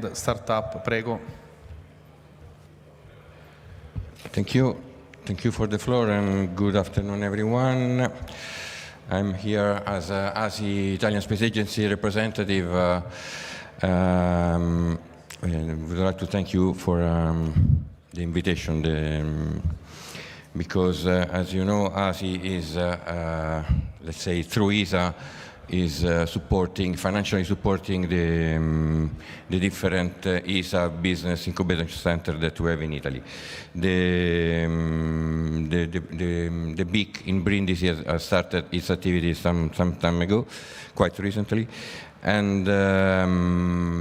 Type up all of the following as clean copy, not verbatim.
Head Startup. Prego. Thank you. Thank you for the floor, and good afternoon, everyone. I'm here as ASI Italian Space Agency representative. I would like to thank you for the invitation, because as you know, ASI is, let's say, through ESA, is financially supporting the different ESA business incubation center that we have in Italy. The BIC in Brindisi has started its activity some time ago, quite recently. And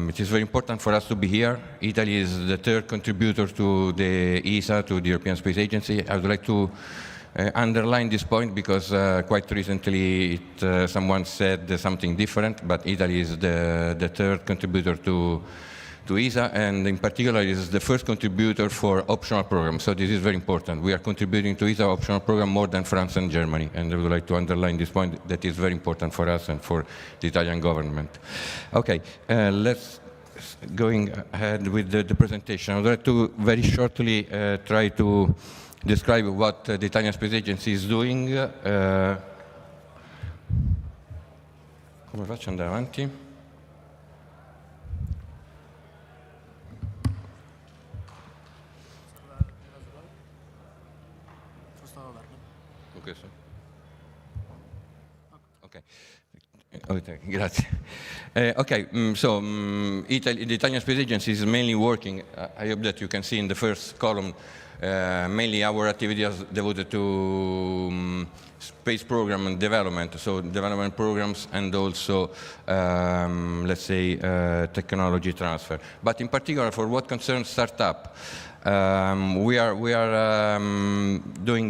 it is very important for us to be here. Italy is the third contributor to the ESA, to the European Space Agency. I would like to underline this point because quite recently someone said something different, but Italy is the third contributor to ESA, and in particular is the first contributor for optional programs. So this is very important. We are contributing to ESA optional program more than France and Germany, and I would like to underline this point that is very important for us and for the Italian government. Okay, let's going ahead with the presentation. I would like to very shortly try to describe what the Italian Space Agency is doing. Come faccio andare avanti? Okay, grazie. So the Italian Space Agency is mainly working, I hope that you can see in the first column, mainly our activities devoted to space program and development, so development programs and also, let's say, technology transfer. But in particular, for what concerns startup, we are doing,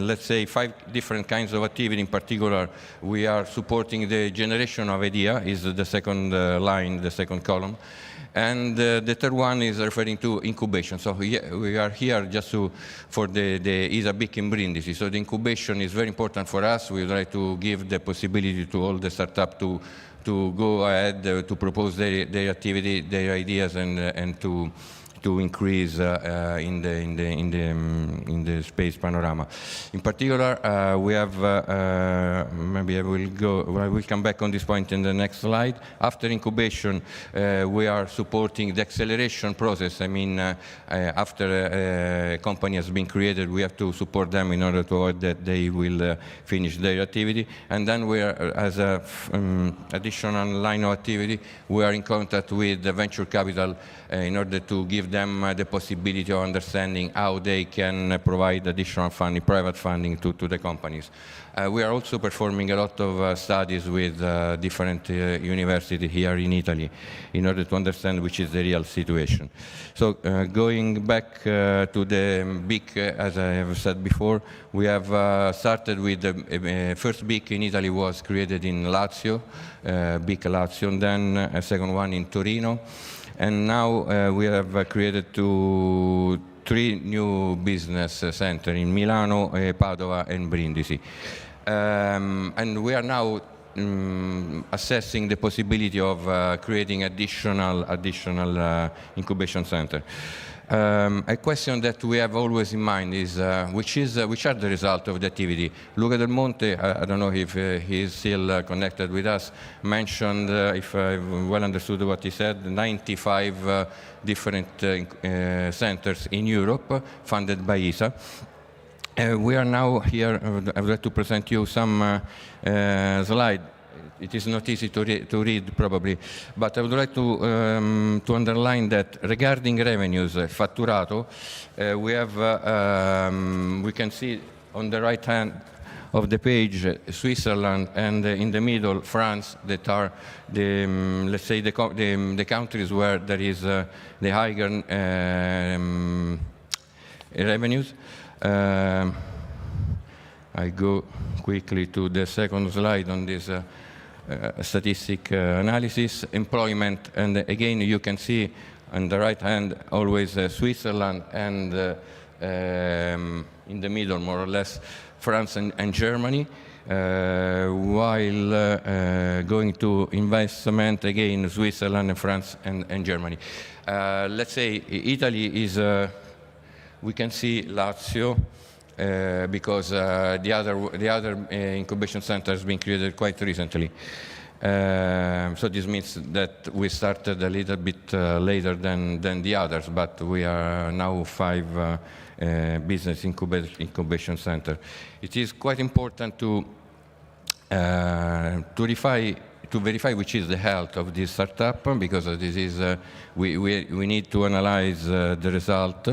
let's say, 5 different kinds of activity. In particular, we are supporting the generation of idea, is the second line, the second column. And the third one is referring to incubation. So we are here just for the ESA BIC in Brindisi. So the incubation is very important for us. We would like to give the possibility to all the startups to go ahead, to propose their activity, their ideas, and to increase in the space panorama. In particular, we have maybe I will come back on this point in the next slide. After incubation, we are supporting the acceleration process. I mean, after a company has been created, we have to support them in order to avoid that they will finish their activity. And then we are, as an additional line of activity, we are in contact with the venture capital in order to give them the possibility of understanding how they can provide additional funding, private funding to the companies. We are also performing a lot of studies with different universities here in Italy in order to understand which is the real situation. So going back to the BIC, as I have said before, we have started with the first BIC in Italy was created in Lazio, BIC Lazio, and then a second one in Torino. And now we have created 3 new business centers in Milano, Padova, and Brindisi. And we are now assessing the possibility of creating additional incubation center. A question that we have always in mind is which are the results of the activity. Luca Del Monte, I don't know if he is still connected with us, mentioned, if I well understood what he said, 95 different centers in Europe funded by ESA. We are now here, I would like to present you some slides. It is not easy to read, probably, but I would like to underline that regarding revenues, fatturato, we can see on the right hand of the page Switzerland, and in the middle France, that are the let's say the countries where there is the higher revenues. I go quickly to the second slide on this. Statistic analysis, employment, and again you can see on the right hand always Switzerland, and in the middle more or less France and Germany. while going to investment again Switzerland and France and Germany. Let's say Italy is, we can see Lazio, because the other incubation center has been created quite recently. So this means that we started a little bit later than the others, but we are now 5 business incubation center. It is quite important to verify which is the health of this startup, because this is we need to analyze the result,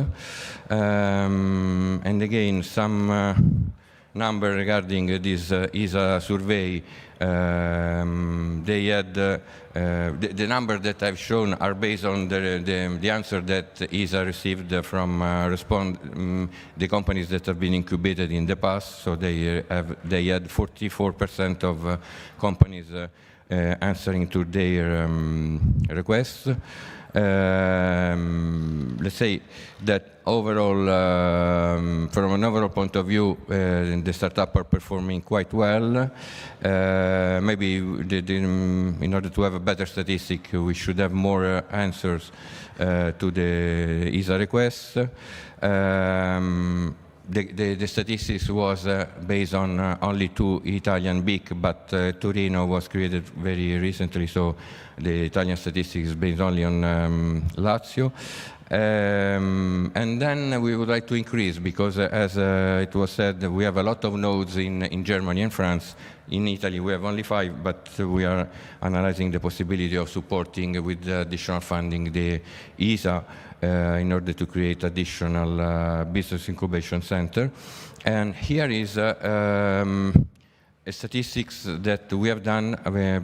and again some number regarding this ASI survey. They had the number that I've shown are based on the answer that ASI received from the companies that have been incubated in the past. So they had 44% of companies answering to their requests. Let's say that overall, from an overall point of view, the startups are performing quite well. Maybe in order to have a better statistic, we should have more answers to the ASI requests. The statistics was based on only 2 Italian big, but Torino was created very recently, so the Italian statistics is based only on Lazio. And then we would like to increase, because as it was said, we have a lot of nodes in Germany and France. In Italy, we have only 5, but we are analyzing the possibility of supporting with additional funding the ASI in order to create additional business incubation center. And here is statistics that we have done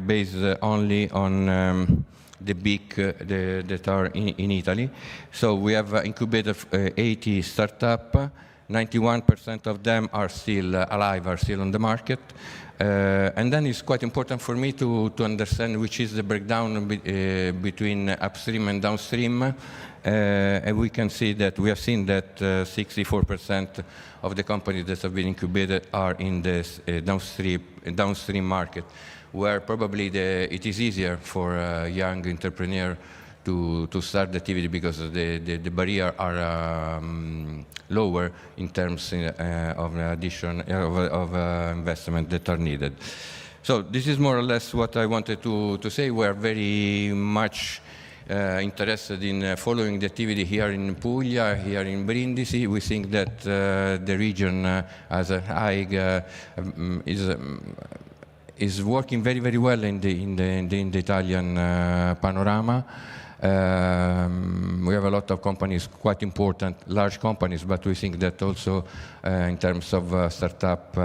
based only on the big that are in Italy. So we have incubated 80 startups. 91% of them are still alive, are still on the market. And then it's quite important for me to understand which is the breakdown between upstream and downstream. And we can see that we have seen that 64% of the companies that have been incubated are in this downstream market, where probably it is easier for a young entrepreneur to start the activity, because the barrier are lower in terms of addition of investment that are needed. So this is more or less what I wanted to say. We are very much interested in following the activity here in Puglia, here in Brindisi. We think that the region as a high is working very, very well in the Italian panorama. We have a lot of companies, quite important, large companies, but we think that also in terms of startup,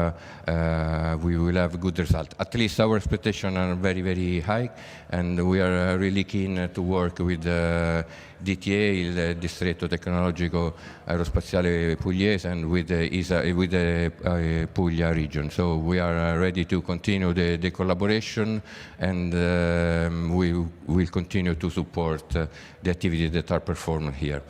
we will have good result. At least our expectations are very, very high, and we are really keen to work with DTA, il Distretto Tecnologico Aerospaziale Pugliese, and with the Puglia region. So we are ready to continue the collaboration, and we will continue to support the activities that are performed here.